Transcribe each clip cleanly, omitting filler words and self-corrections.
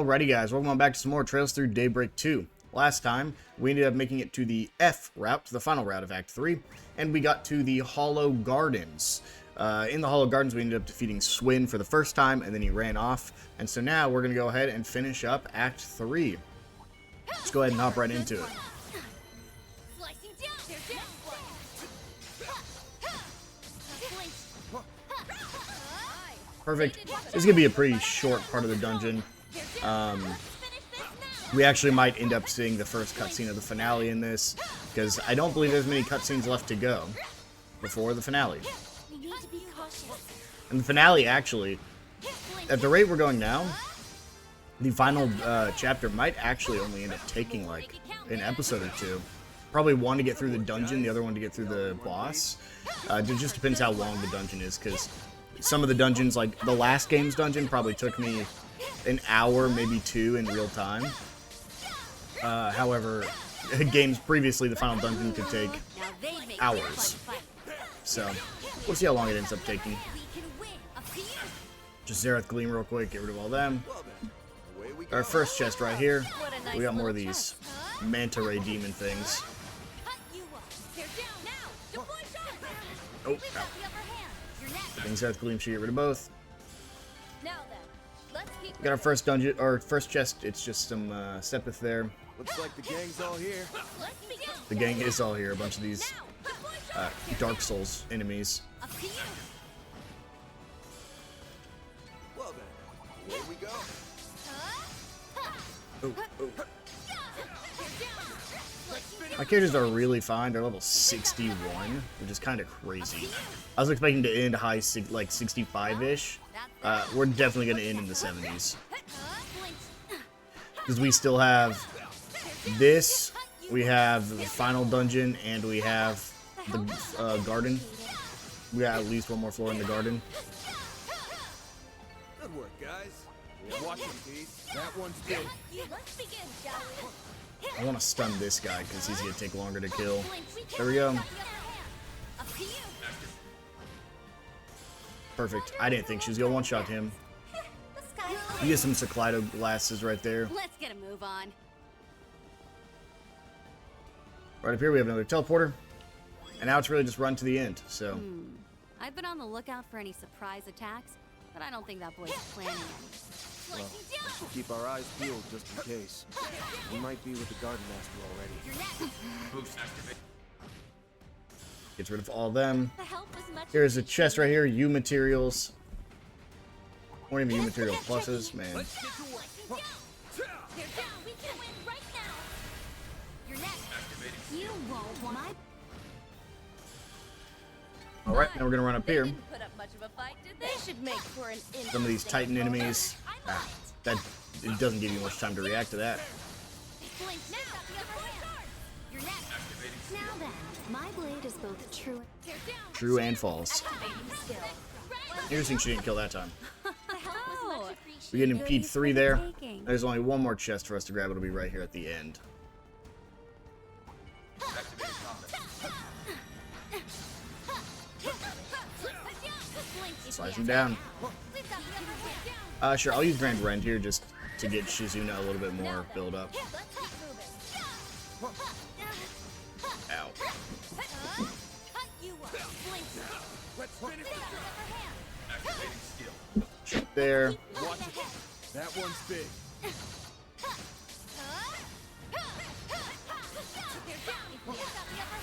Alrighty guys, welcome on back to some more Trails Through Daybreak 2. Last time, we ended up making it to the F route, the final route of Act 3, and we got to the Hollow Gardens. In the Hollow Gardens, we ended up defeating Swin for the first time, and then he ran off. And so now, we're going to go ahead and finish up Act 3. Let's go ahead and hop right into it. Perfect. This is going to be a pretty short part of the dungeon. We actually might end up seeing the first cutscene of the finale in this, because I don't believe there's many cutscenes left to go before the finale. And the finale, actually, at the rate we're going now, the final chapter might actually only end up taking like an episode or two. Probably one to get through the dungeon, the other one to get through the boss. It just depends how long the dungeon is, because some of the dungeons, like the last game's dungeon, probably took me an hour, maybe two in real time. However, games previously, the final dungeon could take hours. So, we'll see how long it ends up taking. Just Zareth Gleam real quick, get rid of all them. Our first chest right here. We got more of these manta ray demon things. Oh, ow. I think Zareth Gleam should get rid of both. We got our first dungeon, or first chest. It's just some Sepith there. Looks like the gang's all here. The gang is all here. A bunch of these Dark Souls enemies. Well then, here we go. Oh, oh. My characters are really fine. They're level 61, which is kind of crazy. I was expecting to end high, like 65-ish. We're definitely going to end in the 70s. Because we still have this, we have the final dungeon, and we have the garden. We got at least one more floor in the garden. Good work, guys. Watch him, Pete. That one's big. I want to stun this guy because he's going to take longer to kill. There we go. Perfect. I didn't think she was going to one-shot him. You get some Cyclido glasses right there. Let's get a move on. Right up here we have another teleporter. And now it's really just run to the end, so. I've been on the lookout for any surprise attacks, but I don't think that boy's planning any. Well, we'll keep our eyes peeled just in case. We might be with the Garden Master already. Gets rid of all of them. Here's a chest right here, U materials. Or even U material pluses, man. Alright, now we're gonna run up here. Some of these Titan enemies. That it doesn't give you much time to react to that. Now then, my blade is both True and false. Interesting she didn't kill that time. We get impede 3 there. There's only one more chest for us to grab. It'll be right here at the end. Slice him down. Sure, I'll use Grand Rend here just to get Shizuna a little bit more build up. Ow. Shoot there. That one's big.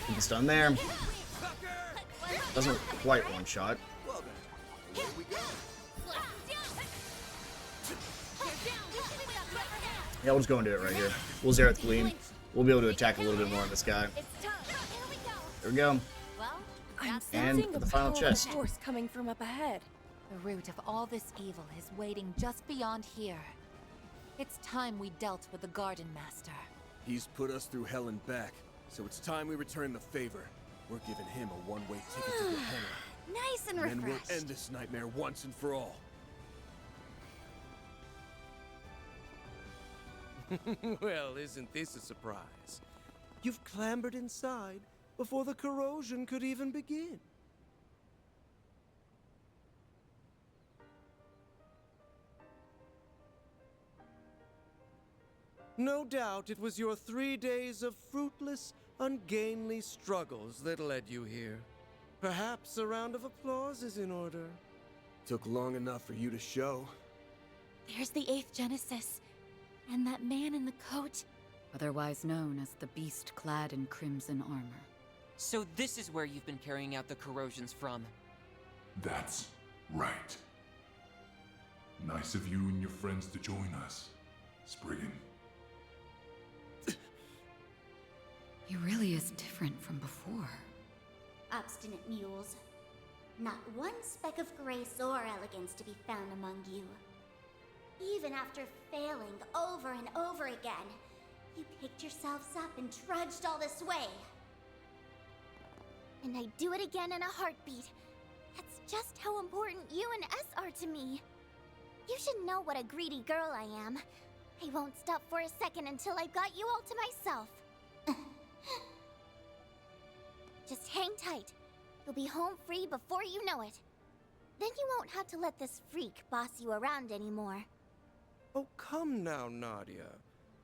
Get the stun there. Doesn't quite one shot. Well then, here we go. Yeah, we'll just go into it right here. We'll Zareth Gleam. We'll be able to attack a little bit more on this guy. There we go. And the final chest. Force coming from up ahead. The root of all this evil is waiting just beyond here. It's time we dealt with the Garden Master. He's put us through hell and back, so it's time we return the favor. We're giving him a one-way ticket to Gehenna. Nice and And then refreshed. we'll end this nightmare once and for all. Well, isn't this a surprise? You've clambered inside before the corrosion could even begin. No doubt it was your 3 days of fruitless, ungainly struggles that led you here. Perhaps a round of applause is in order. Took long enough for you to show. There's the 8th Genesis. And that man in the coat. Otherwise known as the beast clad in crimson armor. So this is where you've been carrying out the corrosions from. That's right. Nice of you and your friends to join us, Spriggan. He really is different from before. Obstinate mules. Not one speck of grace or elegance to be found among you. Even after failing over and over again, you picked yourselves up and trudged all this way. And I'd do it again in a heartbeat. That's just how important you and S are to me. You should know what a greedy girl I am. I won't stop for a second until I've got you all to myself. Just hang tight. You'll be home free before you know it. Then you won't have to let this freak boss you around anymore. Oh, come now, Nadia.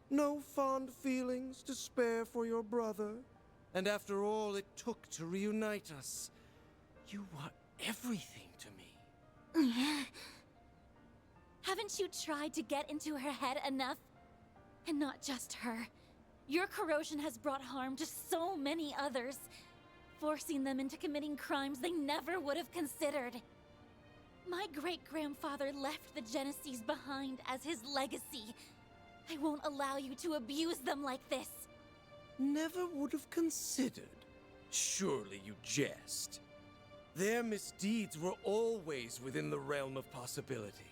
No fond feelings to spare for your brother? And after all it took to reunite us, you were everything to me. Haven't you tried to get into her head enough? And not just her. Your corrosion has brought harm to so many others, forcing them into committing crimes they never would have considered. My great-grandfather left the Genesees behind as his legacy. I won't allow you to abuse them like this. Never would have considered. Surely you jest. Their misdeeds were always within the realm of possibility.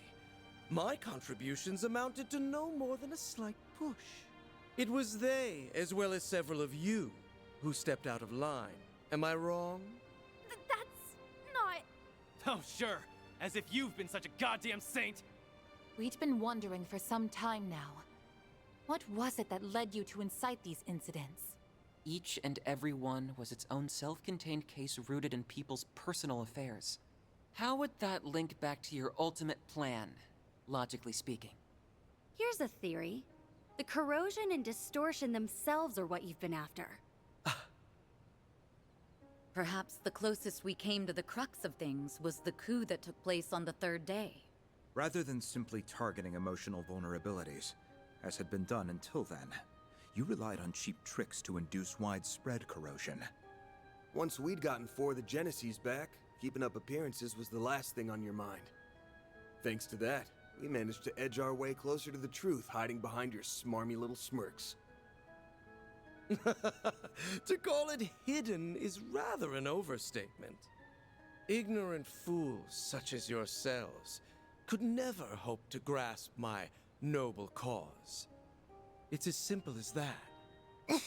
My contributions amounted to no more than a slight push. It was they, as well as several of you, who stepped out of line. Am I wrong? That's not... Oh, sure. As if you've been such a goddamn saint. We'd been wondering for some time now. What was it that led you to incite these incidents? Each and every one was its own self-contained case rooted in people's personal affairs. How would that link back to your ultimate plan, logically speaking? Here's a theory. The corrosion and distortion themselves are what you've been after. Perhaps the closest we came to the crux of things was the coup that took place on the 3rd day. Rather than simply targeting emotional vulnerabilities, as had been done until then, you relied on cheap tricks to induce widespread corrosion. Once we'd gotten 4 of the Genesees back, keeping up appearances was the last thing on your mind. Thanks to that, we managed to edge our way closer to the truth, hiding behind your smarmy little smirks. To call it hidden is rather an overstatement. Ignorant fools such as yourselves could never hope to grasp my noble cause. It's as simple as that.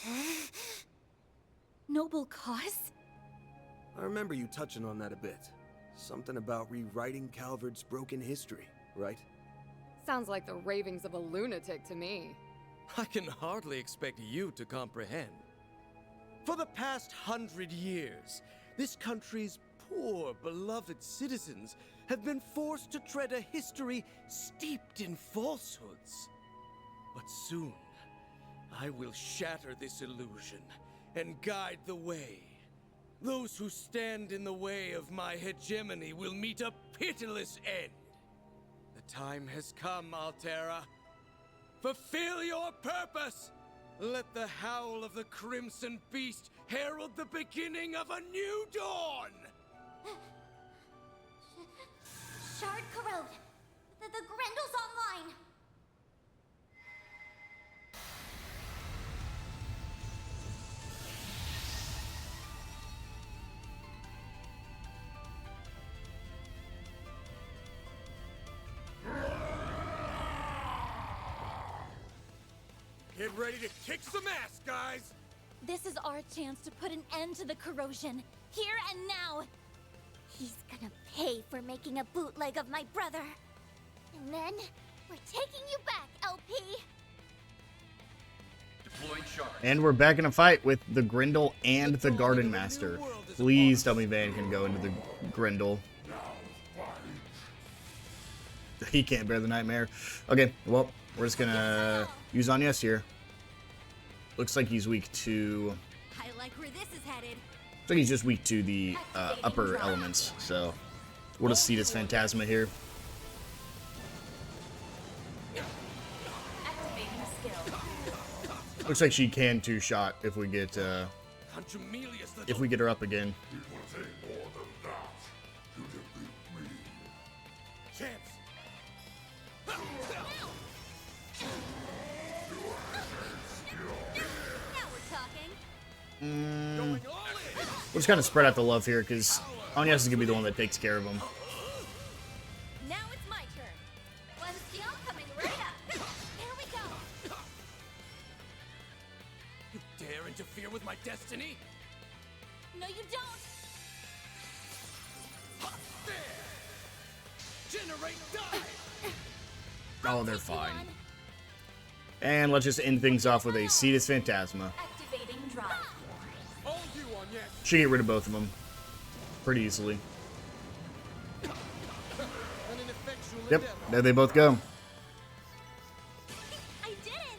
Noble cause? I remember you touching on that a bit. Something about rewriting Calvard's broken history, right? Sounds like the ravings of a lunatic to me. I can hardly expect you to comprehend. For the past 100 years, this country's poor, beloved citizens have been forced to tread a history steeped in falsehoods. But soon, I will shatter this illusion and guide the way. Those who stand in the way of my hegemony will meet a pitiless end. The time has come, Altera. Fulfill your purpose! Let the howl of the Crimson Beast herald the beginning of a new dawn! Shard corrode! The Grendel's online! Get ready to kick some ass, guys! This is our chance to put an end to the corrosion, here and now! He's gonna pay for making a bootleg of my brother. And then, we're taking you back, LP! Deploying shard. And we're back in a fight with the Grendel and the Garden Master. Please tell me Van can go into the Grendel. He can't bear the nightmare. Okay, well, we're just gonna use Agnes here. Looks like he's weak to... I like where this is headed. Looks like he's just weak to the upper elements, so... We'll just see this Phantasma here. Looks like she can two-shot if we get her up again. It will take more than that to defeat me. Chance. Now we're talking. We'll just kind of spread out the love here, because Agnes is going to be the one that takes care of him. Now it's my turn. One skill coming right up. Here we go. You dare interfere with my destiny? No, you don't! Generate die! Oh, they're fine. And let's just end things off with a Cetus Phantasma. Activating drive. All you on yet? Should get rid of both of them pretty easily. An ineffectual Yep, endeavor. there they both go. I did it!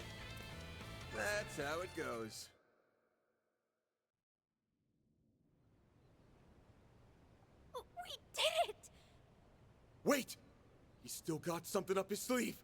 That's how it goes. We did it! Wait! He's still got something up his sleeve.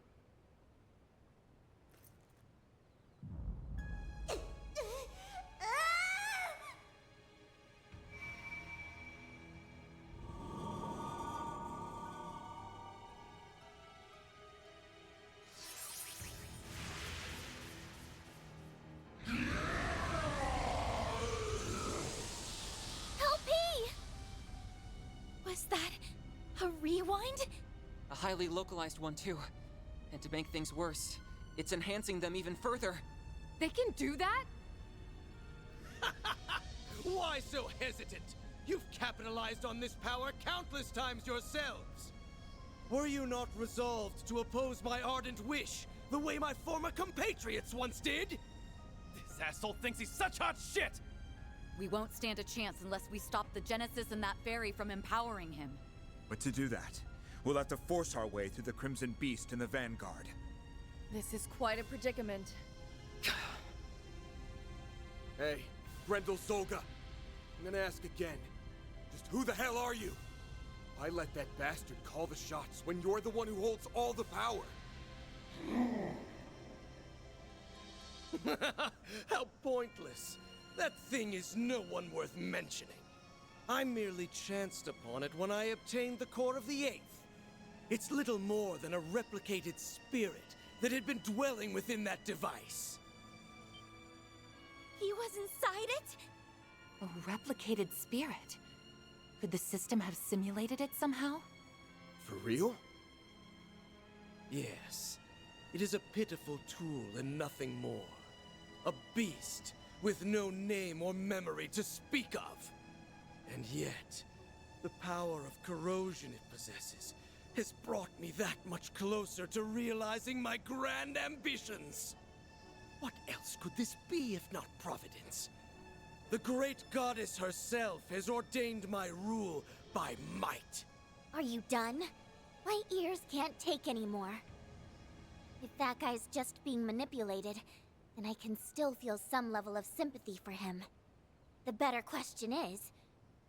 Was that a rewind? A highly localized one, too. And to make things worse, it's enhancing them even further. They can do that? Why so hesitant? You've capitalized on this power countless times yourselves. Were you not resolved to oppose my ardent wish, the way my former compatriots once did? This asshole thinks he's such hot shit! We won't stand a chance unless we stop the Genesis and that fairy from empowering him. But to do that, we'll have to force our way through the Crimson Beast and the Vanguard. This is quite a predicament. Hey, Grendel Zolga. I'm gonna ask again. Just who the hell are you? Why let that bastard call the shots when you're the one who holds all the power? How pointless. That thing is no one worth mentioning. I merely chanced upon it when I obtained the core of the Eighth. It's little more than a replicated spirit that had been dwelling within that device. He was inside it? A replicated spirit. Could the system have simulated it somehow? For real? Yes. It is a pitiful tool and nothing more. A beast with no name or memory to speak of. And yet, the power of corrosion it possesses has brought me that much closer to realizing my grand ambitions. What else could this be if not Providence? The great goddess herself has ordained my rule by might. Are you done? My ears can't take anymore. If that guy's just being manipulated, then I can still feel some level of sympathy for him. The better question is,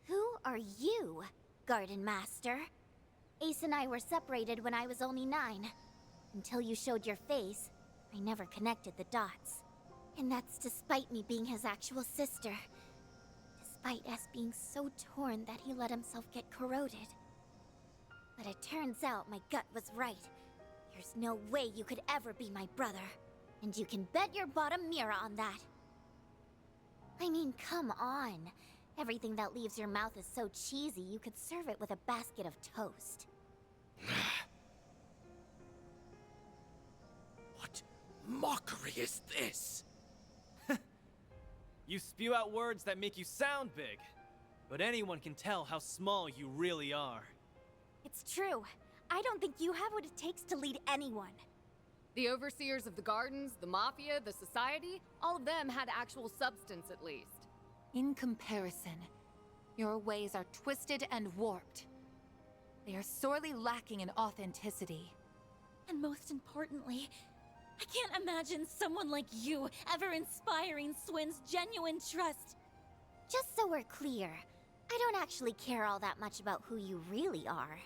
who are you, Garden Master? Ace and I were separated when I was only 9. Until you showed your face, I never connected the dots. And that's despite me being his actual sister. Despite us being so torn that he let himself get corroded. But it turns out my gut was right. There's no way you could ever be my brother. And you can bet your bottom mirror on that. I mean, come on. Everything that leaves your mouth is so cheesy, you could serve it with a basket of toast. What mockery is this? You spew out words that make you sound big, but anyone can tell how small you really are. It's true. I don't think you have what it takes to lead anyone. The overseers of the gardens, the mafia, the society, all of them had actual substance at least. In comparison, your ways are twisted and warped. They are sorely lacking in authenticity. And most importantly, I can't imagine someone like you ever inspiring Swin's genuine trust. Just so we're clear, I don't actually care all that much about who you really are.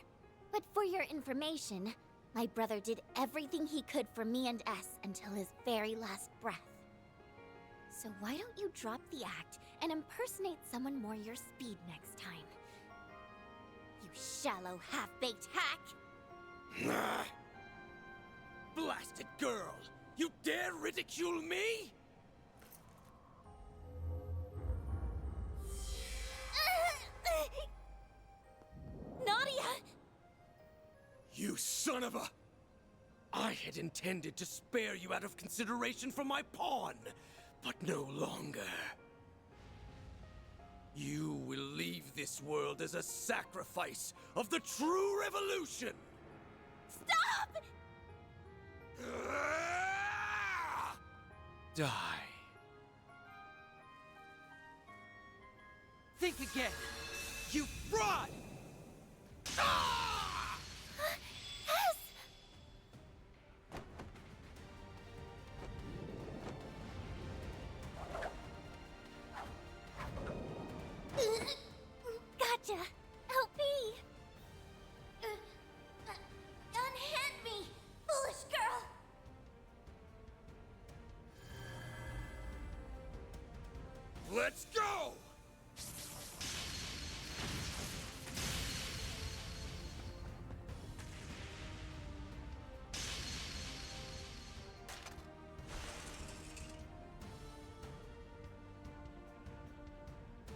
But for your information, my brother did everything he could for me and S until his very last breath. So why don't you drop the act and impersonate someone more your speed next time? You shallow, half-baked hack! Blasted girl! You dare ridicule me? Nadia! You son of a... I had intended to spare you out of consideration for my pawn, but no longer. You will leave this world as a sacrifice of the true revolution! Stop! Die. Think again! You fraud! Gotcha! Help me! Unhand me, foolish girl! Let's go!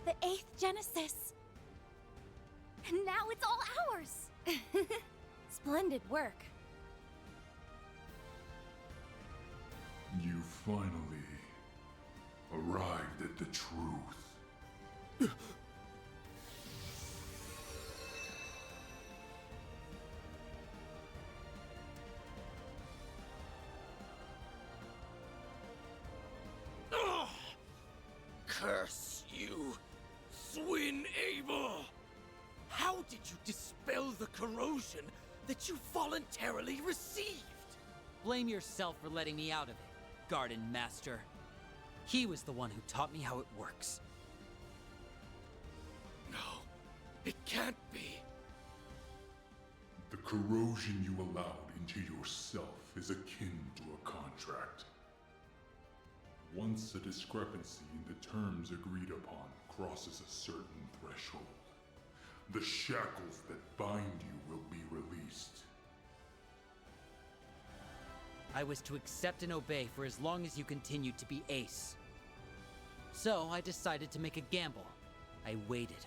The 8th Genesis. And now it's all ours! Splendid work. You finally arrived at the truth. Curse you, Swin Abel! How did you dispel the corrosion that you voluntarily received? Blame yourself for letting me out of it, Garden Master. He was the one who taught me how it works. No, it can't be. The corrosion you allowed into yourself is akin to a contract. Once a discrepancy in the terms agreed upon crosses a certain threshold, the shackles that bind you will be released. I was to accept and obey for as long as you continued to be Ace. So I decided to make a gamble. I waited.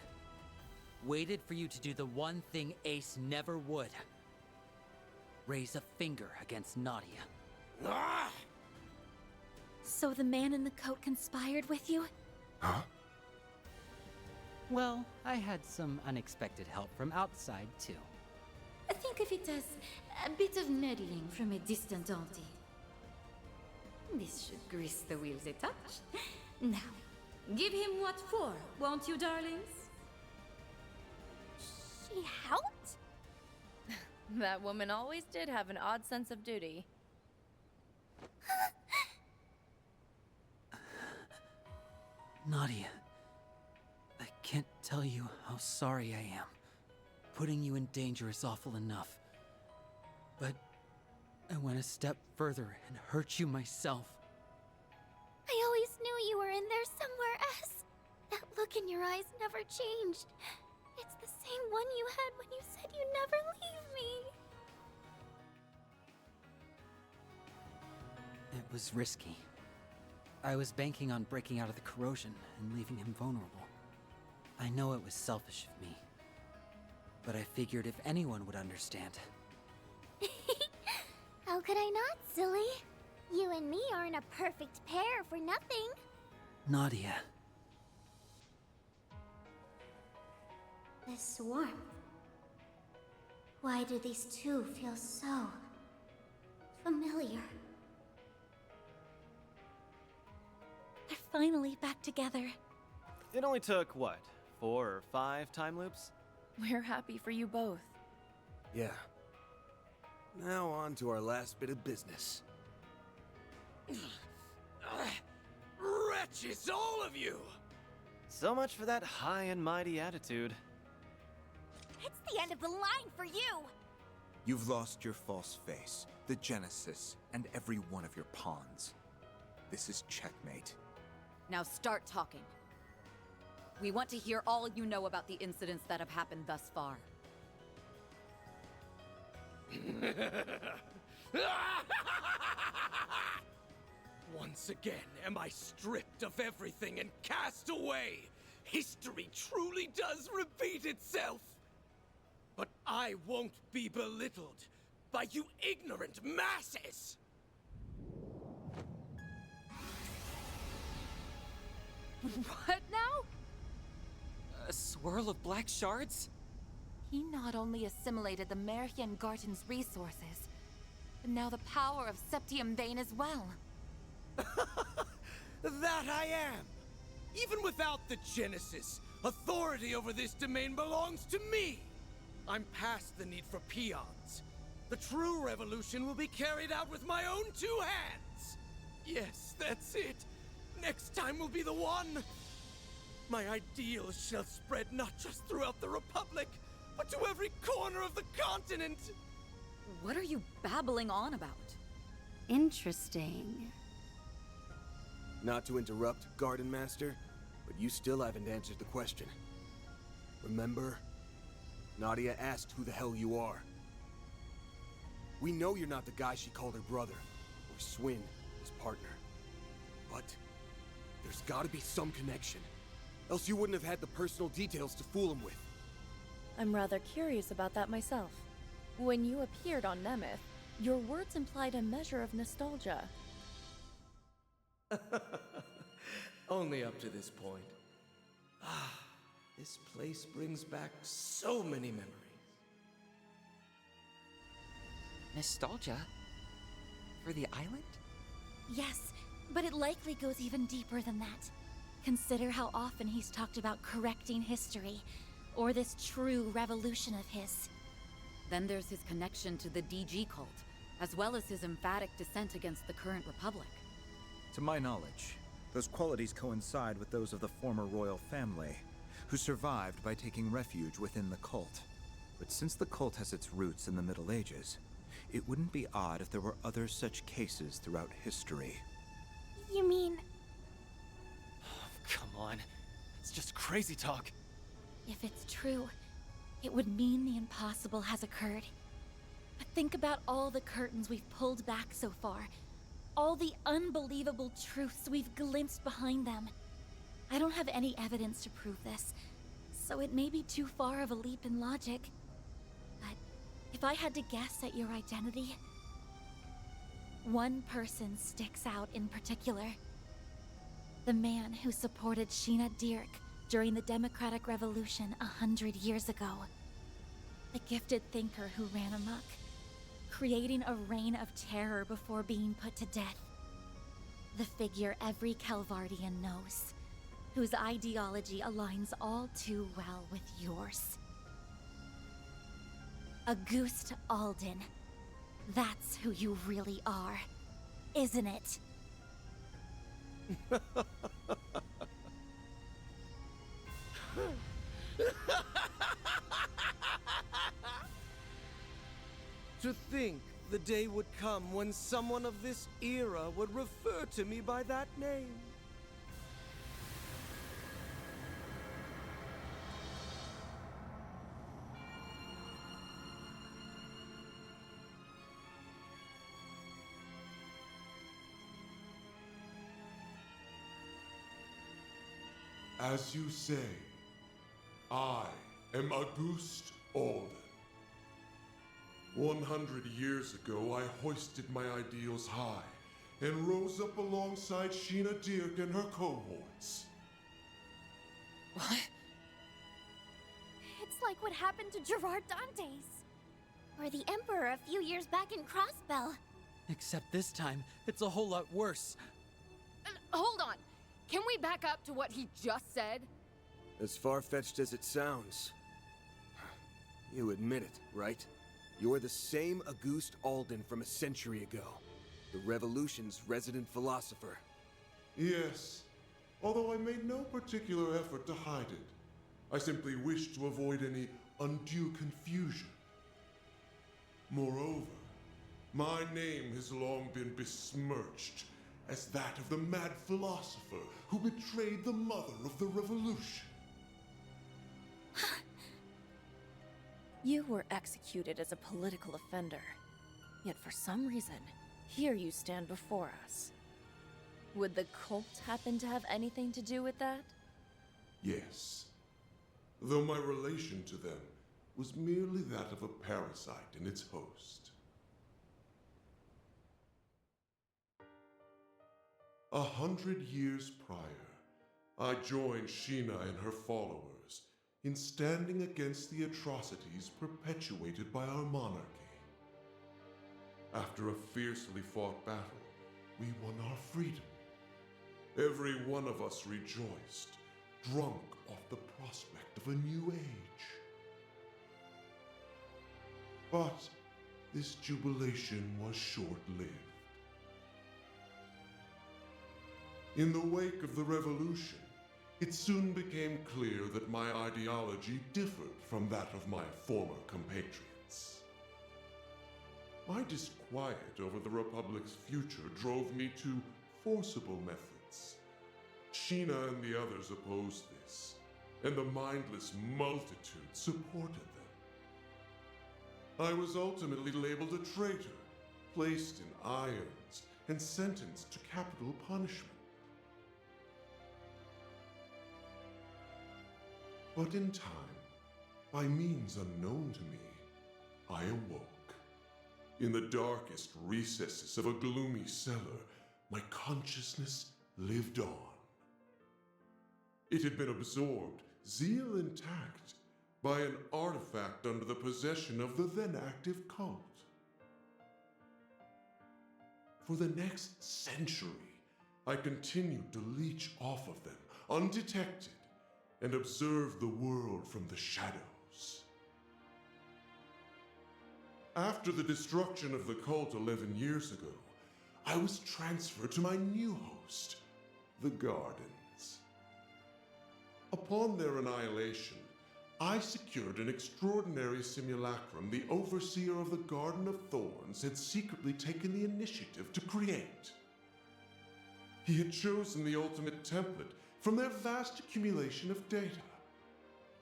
Waited for you to do the one thing Ace never would. Raise a finger against Nadia. Ah! So the man in the coat conspired with you? Huh? Well, I had some unexpected help from outside, too. Think of it as a bit of meddling from a distant auntie. This should grease the wheels a touch. Now, give him what for, won't you, darlings? She helped? That woman always did have an odd sense of duty. Nadia, I can't tell you how sorry I am. Putting you in danger is awful enough. But I went a step further and hurt you myself. I always knew you were in there somewhere, S. That look in your eyes never changed. It's the same one you had when you said you'd never leave me. It was risky. I was banking on breaking out of the corrosion and leaving him vulnerable. I know it was selfish of me. But I figured if anyone would understand. How could I not, silly? You and me aren't a perfect pair for nothing. Nadia. This warmth. Why do these two feel so familiar? They're finally back together. It only took, what, 4 or 5 time loops? We're happy for you both. Yeah. Now on to our last bit of business. Wretches, all of you! So much for that high and mighty attitude. It's the end of the line for you! You've lost your false face, the Genesis, and every one of your pawns. This is checkmate. Now start talking. We want to hear all you know about the incidents that have happened thus far. Once again am I stripped of everything and cast away. History truly does repeat itself. But I won't be belittled by you ignorant masses! What now? A swirl of black shards? He not only assimilated the Merhian Garten's resources, but now the power of Septium Vein as well. That I am! Even without the Genesis, authority over this domain belongs to me! I'm past the need for peons. The true revolution will be carried out with my own two hands! Yes, that's it! Next time will be the one! My ideals shall spread not just throughout the Republic, but to every corner of the continent! What are you babbling on about? Interesting. Not to interrupt, Garden Master, but you still haven't answered the question. Remember? Nadia asked who the hell you are. We know you're not the guy she called her brother, or Swin, his partner. But there's gotta be some connection. Else you wouldn't have had the personal details to fool him with. I'm rather curious about that myself. When you appeared on Nemeth, your words implied a measure of nostalgia. Only up to this point. Ah, this place brings back so many memories. Nostalgia? For the island? Yes, but it likely goes even deeper than that. Consider how often he's talked about correcting history, or this true revolution of his. Then there's his connection to the DG cult, as well as his emphatic dissent against the current Republic. To my knowledge, those qualities coincide with those of the former royal family, who survived by taking refuge within the cult. But since the cult has its roots in the Middle Ages, it wouldn't be odd if there were other such cases throughout history. You mean... Come on. It's just crazy talk. If it's true, it would mean the impossible has occurred. But think about all the curtains we've pulled back so far. All the unbelievable truths we've glimpsed behind them. I don't have any evidence to prove this, so it may be too far of a leap in logic. But if I had to guess at your identity, one person sticks out in particular. The man who supported Sheena Dirk during the Democratic Revolution 100 years ago. The gifted thinker who ran amok, creating a reign of terror before being put to death. The figure every Calvardian knows, whose ideology aligns all too well with yours. Auguste Alden. That's who you really are, isn't it? To think the day would come when someone of this era would refer to me by that name. As you say, I am Auguste Alden. 100 years ago, I hoisted my ideals high and rose up alongside Sheena Dirk and her cohorts. What? It's like what happened to Gerard Dantes. Or the Emperor a few years back in Crossbell. Except this time, it's a whole lot worse. Hold on. Can we back up to what he just said? As far-fetched as it sounds. You admit it, right? You're the same Auguste Alden from a century ago. The Revolution's resident philosopher. Yes, although I made no particular effort to hide it. I simply wished to avoid any undue confusion. Moreover, my name has long been besmirched as that of the mad philosopher who betrayed the mother of the revolution. You were executed as a political offender. Yet for some reason, here you stand before us. Would the cult happen to have anything to do with that? Yes. Though my relation to them was merely that of a parasite in its host. 100 years prior, I joined Sheena and her followers in standing against the atrocities perpetuated by our monarchy. After a fiercely fought battle, we won our freedom. Every one of us rejoiced, drunk off the prospect of a new age. But this jubilation was short-lived. In the wake of the revolution, it soon became clear that my ideology differed from that of my former compatriots. My disquiet over the Republic's future drove me to forcible methods. Sheena and the others opposed this, and the mindless multitude supported them. I was ultimately labeled a traitor, placed in irons, and sentenced to capital punishment. But in time, by means unknown to me, I awoke. In the darkest recesses of a gloomy cellar, my consciousness lived on. It had been absorbed, zeal intact, by an artifact under the possession of the then active cult. For the next century, I continued to leech off of them, undetected, and observe the world from the shadows. After the destruction of the cult 11 years ago, I was transferred to my new host, the Gardens. Upon their annihilation, I secured an extraordinary simulacrum the overseer of the Garden of Thorns had secretly taken the initiative to create. He had chosen the ultimate template from their vast accumulation of data,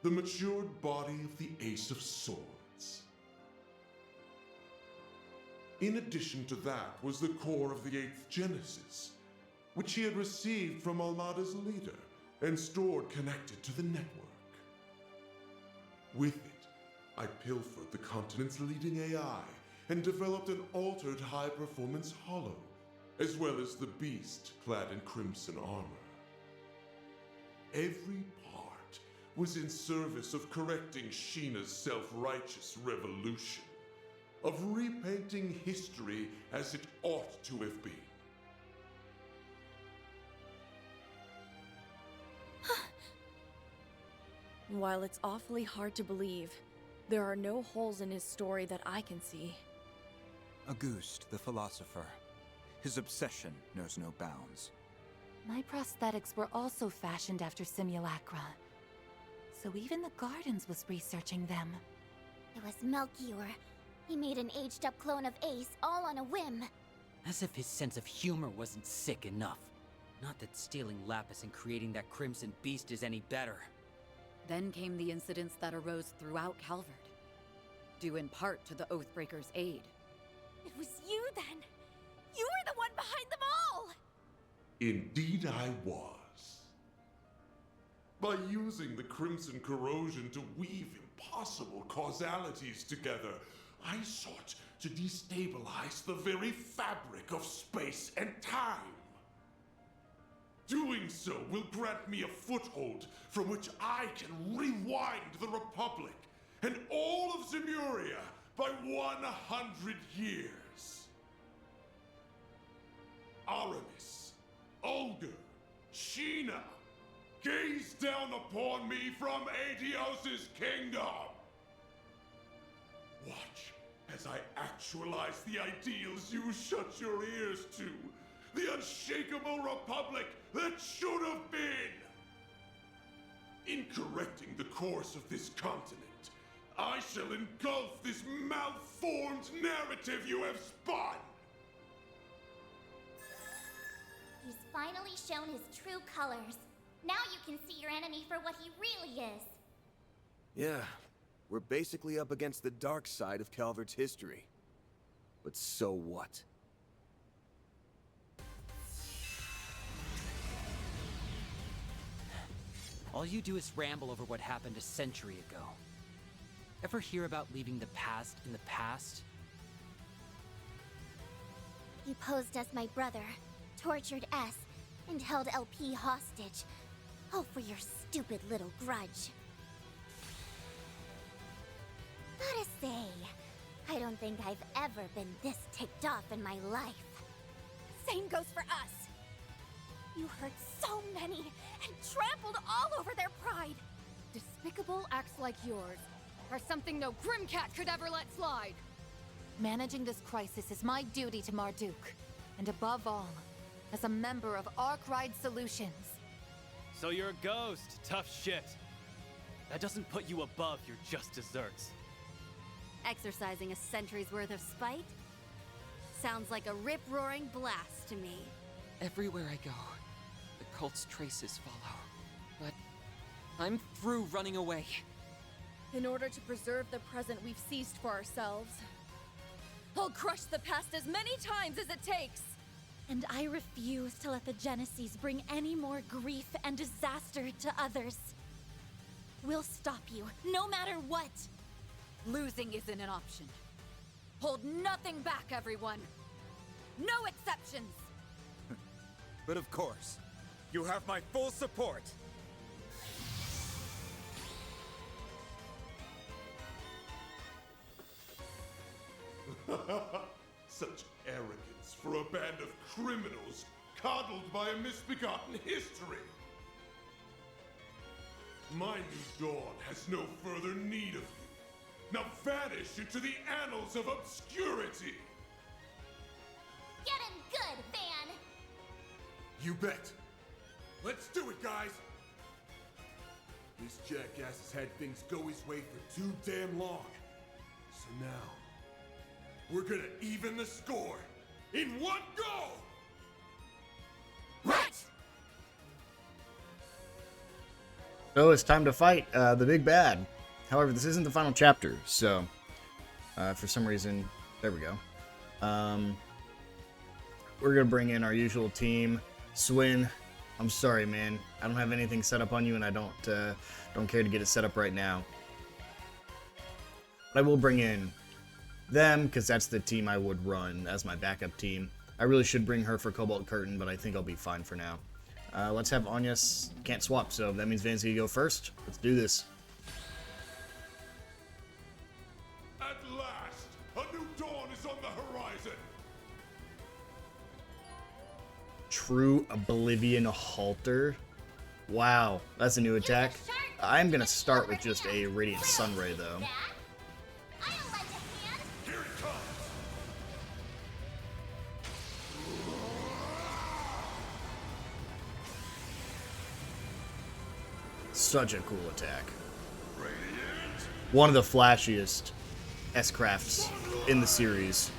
the matured body of the Ace of Swords. In addition to that was the core of the 8th Genesis, which he had received from Almada's leader and stored connected to the network. With it, I pilfered the continent's leading AI and developed an altered high-performance hollow, as well as the beast clad in crimson armor. Every part was in service of correcting Sheena's self-righteous revolution, of repainting history as it ought to have been. While it's awfully hard to believe, there are no holes in his story that I can see. Auguste, the philosopher. His obsession knows no bounds. My prosthetics were also fashioned after simulacra. So even the Gardens was researching them. It was Melchior. He made an aged-up clone of Ace, all on a whim. As if his sense of humor wasn't sick enough. Not that stealing Lapis and creating that Crimson Beast is any better. Then came the incidents that arose throughout Calvard, due in part to the Oathbreakers' aid. It was you then! You were the one behind them all! Indeed I was. By using the Crimson Corrosion to weave impossible causalities together, I sought to destabilize the very fabric of space and time. Doing so will grant me a foothold from which I can rewind the Republic and all of Zemuria by 100 years. Aramis, Olga, Sheena, gaze down upon me from Aetios' kingdom. Watch as I actualize the ideals you shut your ears to. The unshakable republic that should have been! In correcting the course of this continent, I shall engulf this malformed narrative you have spun! He's finally shown his true colors. Now you can see your enemy for what he really is. Yeah, we're basically up against the dark side of Calvard's history. But so what? All you do is ramble over what happened a century ago. Ever hear about leaving the past in the past? You posed as my brother, tortured S, and held LP hostage. All for your stupid little grudge. Gotta say, I don't think I've ever been this ticked off in my life. Same goes for us. You hurt so many and trampled all over their pride. Despicable acts like yours are something no Grimcat could ever let slide. Managing this crisis is my duty to Marduk, and above all, as a member of Arkwright Solutions. So you're a ghost, tough shit. That doesn't put you above your just desserts. Exercising a century's worth of spite? Sounds like a rip-roaring blast to me. Everywhere I go, the cult's traces follow. But I'm through running away. In order to preserve the present we've seized for ourselves, I'll crush the past as many times as it takes. And I refuse to let the Genesis bring any more grief and disaster to others. We'll stop you, no matter what. Losing isn't an option. Hold nothing back, everyone. No exceptions. But of course, you have my full support. Such arrogance for a band of criminals coddled by a misbegotten history. My new dawn has no further need of you. Now vanish into the annals of obscurity! Get him good, Van! You bet. Let's do it, guys! This jackass has had things go his way for too damn long. So now, we're gonna even the score in one go! Right! So it's time to fight the big bad. However, this isn't the final chapter, so for some reason, there we go. We're gonna bring in our usual team. Swin, I'm sorry, man. I don't have anything set up on you, and I don't care to get it set up right now. But I will bring in them because that's the team I would run as my backup team. I really should bring her for Cobalt Curtain, but I think I'll be fine for now. Let's have Anya. Can't swap, so that means Van's gonna go first. Let's do this. At last, a new dawn is on the horizon! True Oblivion Halter. Wow, that's a new attack. I'm gonna start with just a Radiant Sunray, though. Such a cool attack. One of the flashiest S-crafts in the series.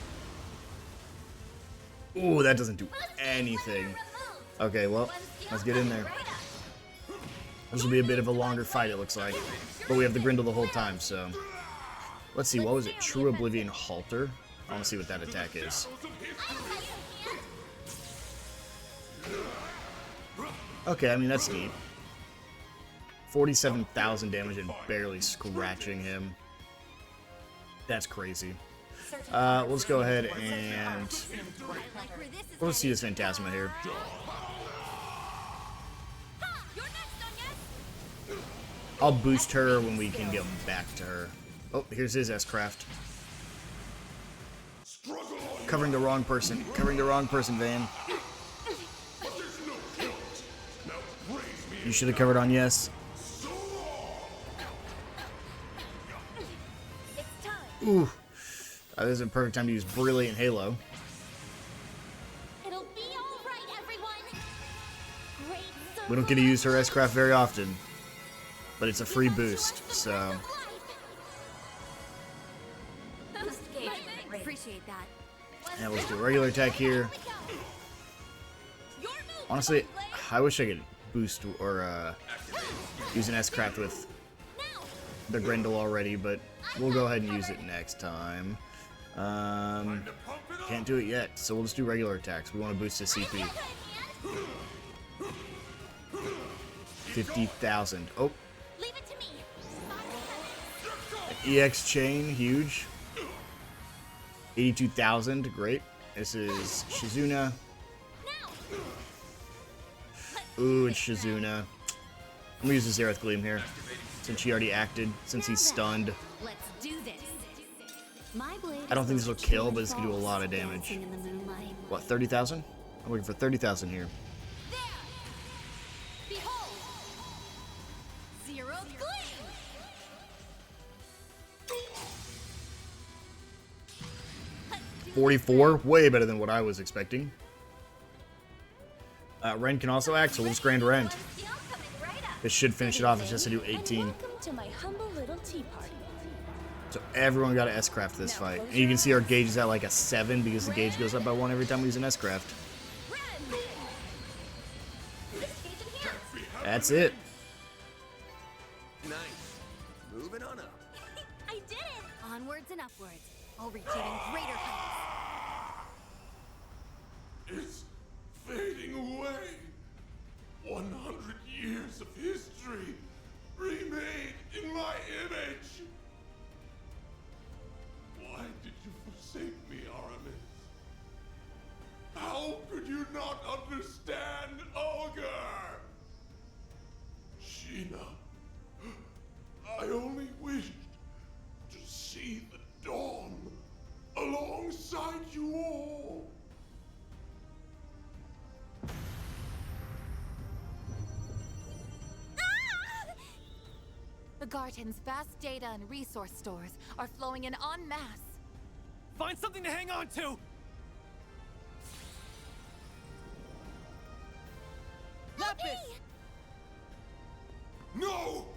Ooh, that doesn't do anything. Okay, well, let's get in there. This will be a bit of a longer fight, it looks like. But we have the Grindle the whole time, so... Let's see, what was it? True Oblivion Halter? I want to see what that attack is. Okay, I mean, that's neat. 47,000 damage and barely scratching him. That's crazy. Let's go ahead and... Let's see this Phantasma here. I'll boost her when we can get back to her. Oh, here's his S-Craft. Covering the wrong person. Covering the wrong person, Van. You should have covered on yes. Ooh. This is a perfect time to use Brilliant Halo. It'll be all right, everyone. Great. We don't get to use her S-Craft very often, but it's a free boost, so... Appreciate that. Yeah, let's do a regular attack here. Honestly, I wish I could boost or use an S-Craft with the Grendel already, but we'll go ahead and use it next time. Can't do it yet, so we'll just do regular attacks. We want to boost his CP. 50,000. Oh. An EX chain, huge. 82,000, great. This is Shizuna. Ooh, it's Shizuna. I'm gonna use the Zereth Gleam here, since she already acted, since he's stunned. Let's do this. My blade I don't think this will kill, but it's gonna do a lot of damage. What, 30,000? I'm looking for 30,000 here. Behold! Zero Gleam! 44, way better than what I was expecting. Ren can also act, so we'll just Grand Rend. This should finish it off. It's just to do 18. Welcome to my humble little tea party. So everyone got an S-Craft this fight. And you can see our gauge is at like a 7 because the gauge goes up by 1 every time we use an S-Craft. That's it. Nice. Moving on up. I did it! Onwards and upwards. I'll reach even greater heights. It's fading away. 100 years of history remade in my image. Why did you forsake me, Aramis? How could you not understand Ogre? Sheena, I only wished to see the dawn alongside you all. The Garton's vast data and resource stores are flowing in en masse. Find something to hang on to! Lapis! No!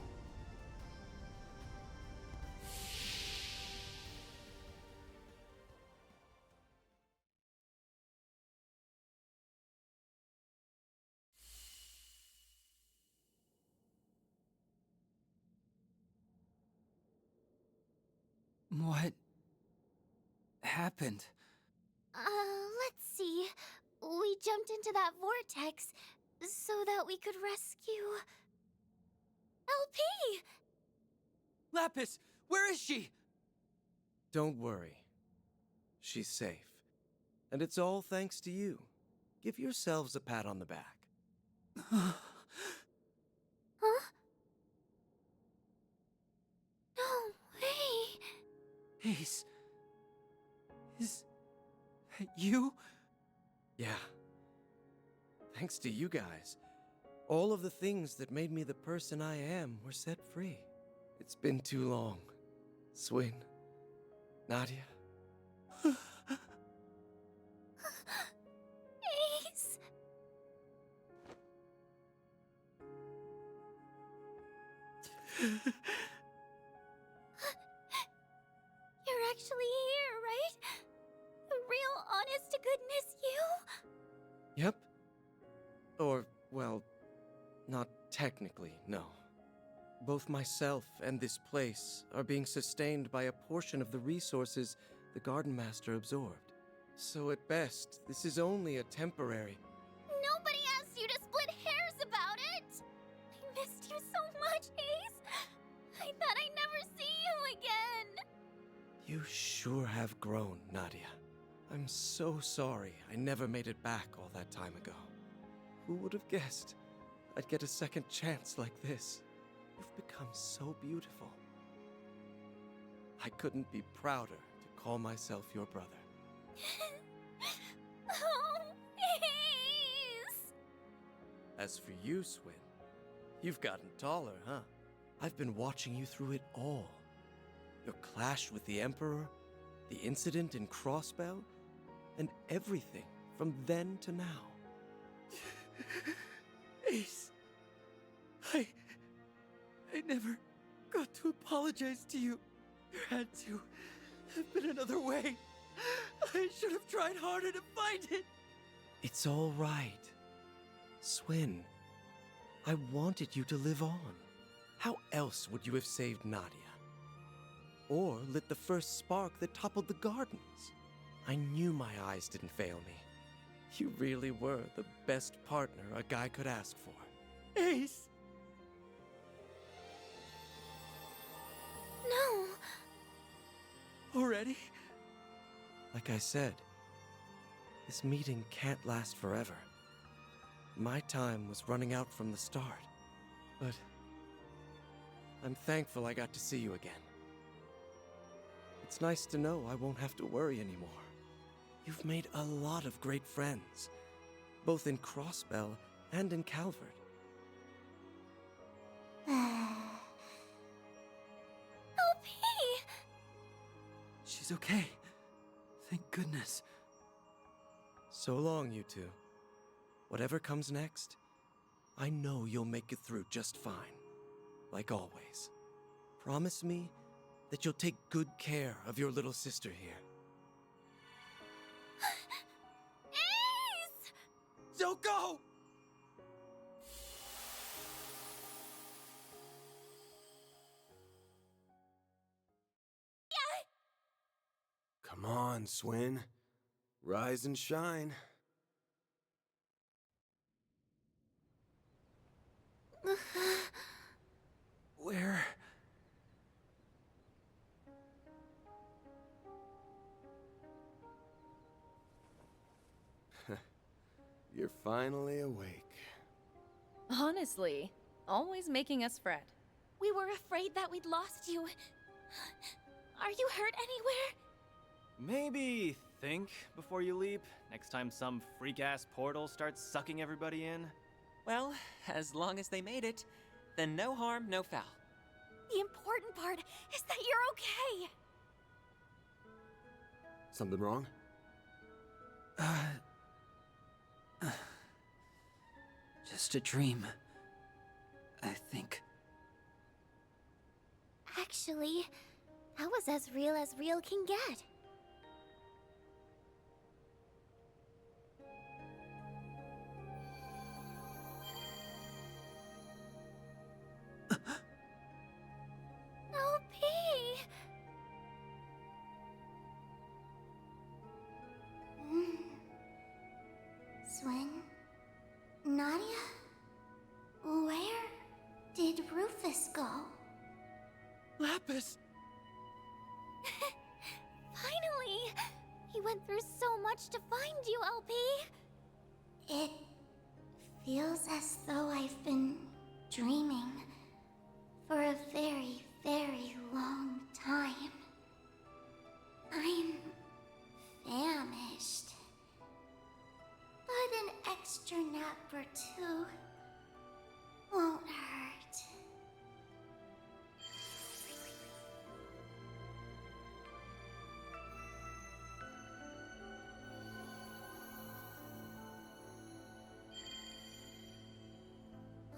What happened? Let's see. We jumped into that vortex so that we could rescue... LP! Lapis, where is she? Don't worry. She's safe. And it's all thanks to you. Give yourselves a pat on the back. Huh? No way! Ace. Is that you? Yeah. Thanks to you guys. All of the things that made me the person I am were set free. It's been too long. Swin. Nadia. Ace! You're actually here, right? The real, honest-to-goodness you? Yep. Or, well, not technically, no. Both myself and this place are being sustained by a portion of the resources the Garden Master absorbed. So at best, this is only a temporary... Nobody asked you to split hairs about it! I missed you so much, Ace! I thought I'd never see you again! You sure have grown, Nadia. I'm so sorry I never made it back all that time ago. Who would have guessed I'd get a second chance like this? You've become so beautiful. I couldn't be prouder to call myself your brother. Oh, Ace! As for you, Swin, you've gotten taller, huh? I've been watching you through it all. Your clash with the Emperor, the incident in Crossbell, and everything from then to now. Ace, I never got to apologize to you. There had to have been another way. I should have tried harder to find it. It's all right. Swin, I wanted you to live on. How else would you have saved Nadia? Or lit the first spark that toppled the gardens? I knew my eyes didn't fail me. You really were the best partner a guy could ask for. Ace! No! Already? Like I said, this meeting can't last forever. My time was running out from the start, but I'm thankful I got to see you again. It's nice to know I won't have to worry anymore. You've made a lot of great friends, both in Crossbell and in Calvard. LP! She's okay. Thank goodness. So long, you two. Whatever comes next, I know you'll make it through just fine. Like always. Promise me that you'll take good care of your little sister here. Ace! Don't go! Come on, Swin. Rise and shine. Where? You're finally awake. Honestly, always making us fret. We were afraid that we'd lost you. Are you hurt anywhere? Maybe think before you leap, next time some freak-ass portal starts sucking everybody in. Well, as long as they made it, then no harm, no foul. The important part is that you're okay. Something wrong? Just a dream, I think. Actually, that was as real can get. Swin? Nadia? Where did Rufus go? Lapis! Finally! He went through so much to find you, LP! It feels as though I've been dreaming for a very long time. I'm famished. But an extra nap or two won't hurt.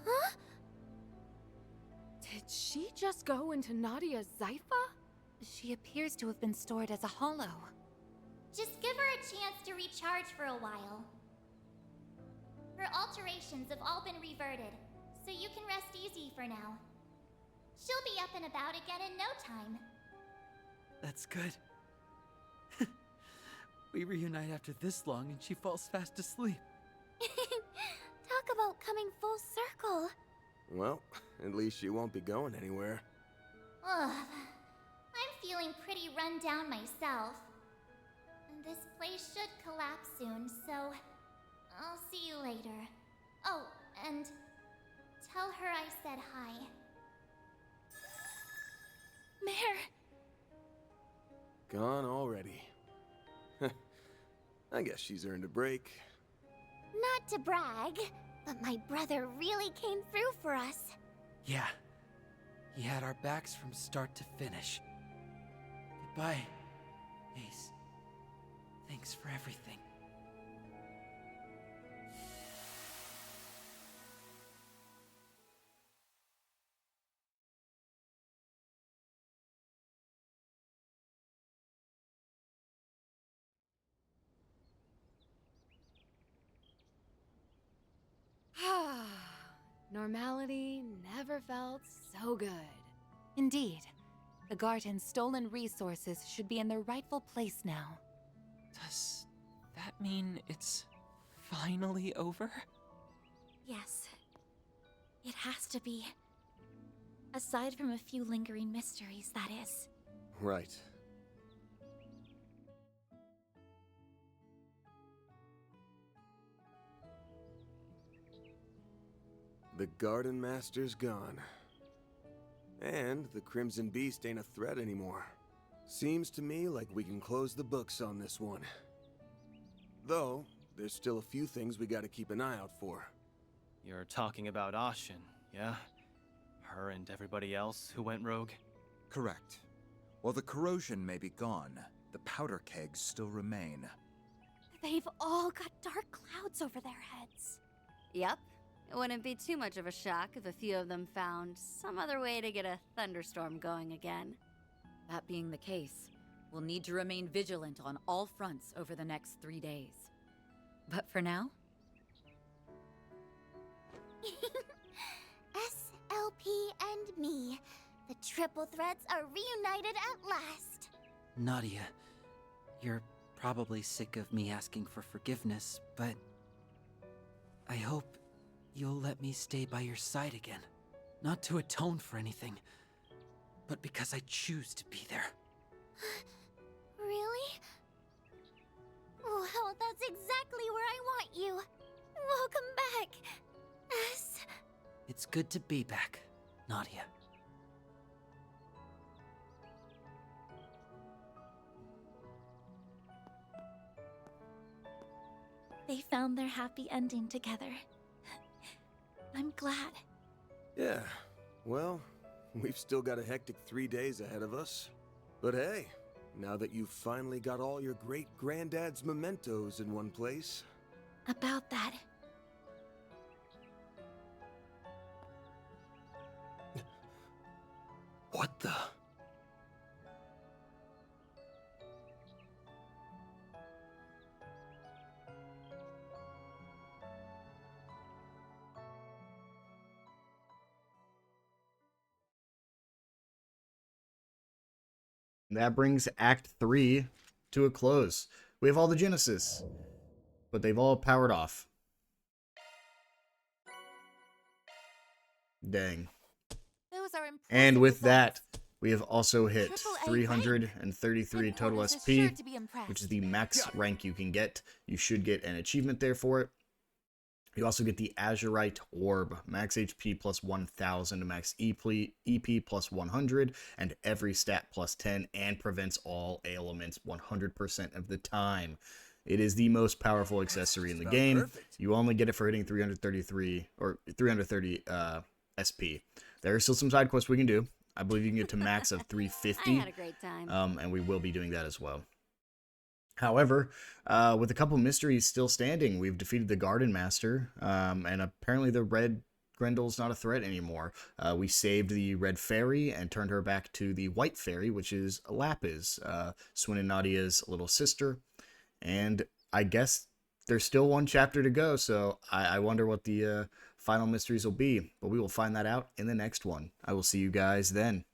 Huh? Did she just go into Nadia's Zypha? She appears to have been stored as a hollow. Just give her a chance to recharge for a while. Her alterations have all been reverted, so you can rest easy for now. She'll be up and about again in no time. That's good. We reunite after this long and she falls fast asleep. Talk about coming full circle. Well, at least she won't be going anywhere. Ugh. I'm feeling pretty run down myself. And this place should collapse soon, so I'll see you later. Oh, and tell her I said hi. Mare! Gone already. I guess she's earned a break. Not to brag, but my brother really came through for us. Yeah. He had our backs from start to finish. Goodbye, Ace, thanks for everything. Normality never felt so good. Indeed. The Garden's stolen resources should be in their rightful place now. Does that mean it's finally over? Yes. It has to be. Aside from a few lingering mysteries, that is. Right. The Garden Master's gone. And the Crimson Beast ain't a threat anymore. Seems to me like we can close the books on this one. Though, there's still a few things we gotta keep an eye out for. You're talking about Ashin, yeah? Her and everybody else who went rogue? Correct. While the corrosion may be gone, the powder kegs still remain. They've all got dark clouds over their heads. Yep. It wouldn't be too much of a shock if a few of them found some other way to get a thunderstorm going again. That being the case, we'll need to remain vigilant on all fronts over the next 3 days. But for now... SLP and me. The triple threats are reunited at last. Nadia, you're probably sick of me asking for forgiveness, but I hope you'll let me stay by your side again. Not to atone for anything, but because I choose to be there. Really? Well, that's exactly where I want you. Welcome back, S. It's good to be back, Nadia. They found their happy ending together. I'm glad. Yeah, well, we've still got a hectic 3 days ahead of us. But hey, now that you've finally got all your great-granddad's mementos in one place... About that... What the... That brings Act 3 to a close. We have all the Genesis, but they've all powered off. Dang. Those are impressive And with results. that, we have also hit Triple A 333 total Headquarters is SP, sure to be impressed. which is the max rank you can get. You should get an achievement there for it. You also get the Azurite Orb, max HP plus 1000, max EP plus 100, and every stat plus 10, and prevents all ailments 100% of the time. It is the most powerful accessory in the game. Perfect. You only get it for hitting 333 or 330 SP. There are still some side quests we can do. I believe you can get to max of 350. I had a great time. And we will be doing that as well. However, with a couple mysteries still standing, we've defeated the Garden Master, and apparently the Red Grendel's not a threat anymore. We saved the Red Fairy and turned her back to the White Fairy, which is Lapis, Swin and Nadia's little sister. And I guess there's still one chapter to go, so I wonder what the final mysteries will be. But we will find that out in the next one. I will see you guys then.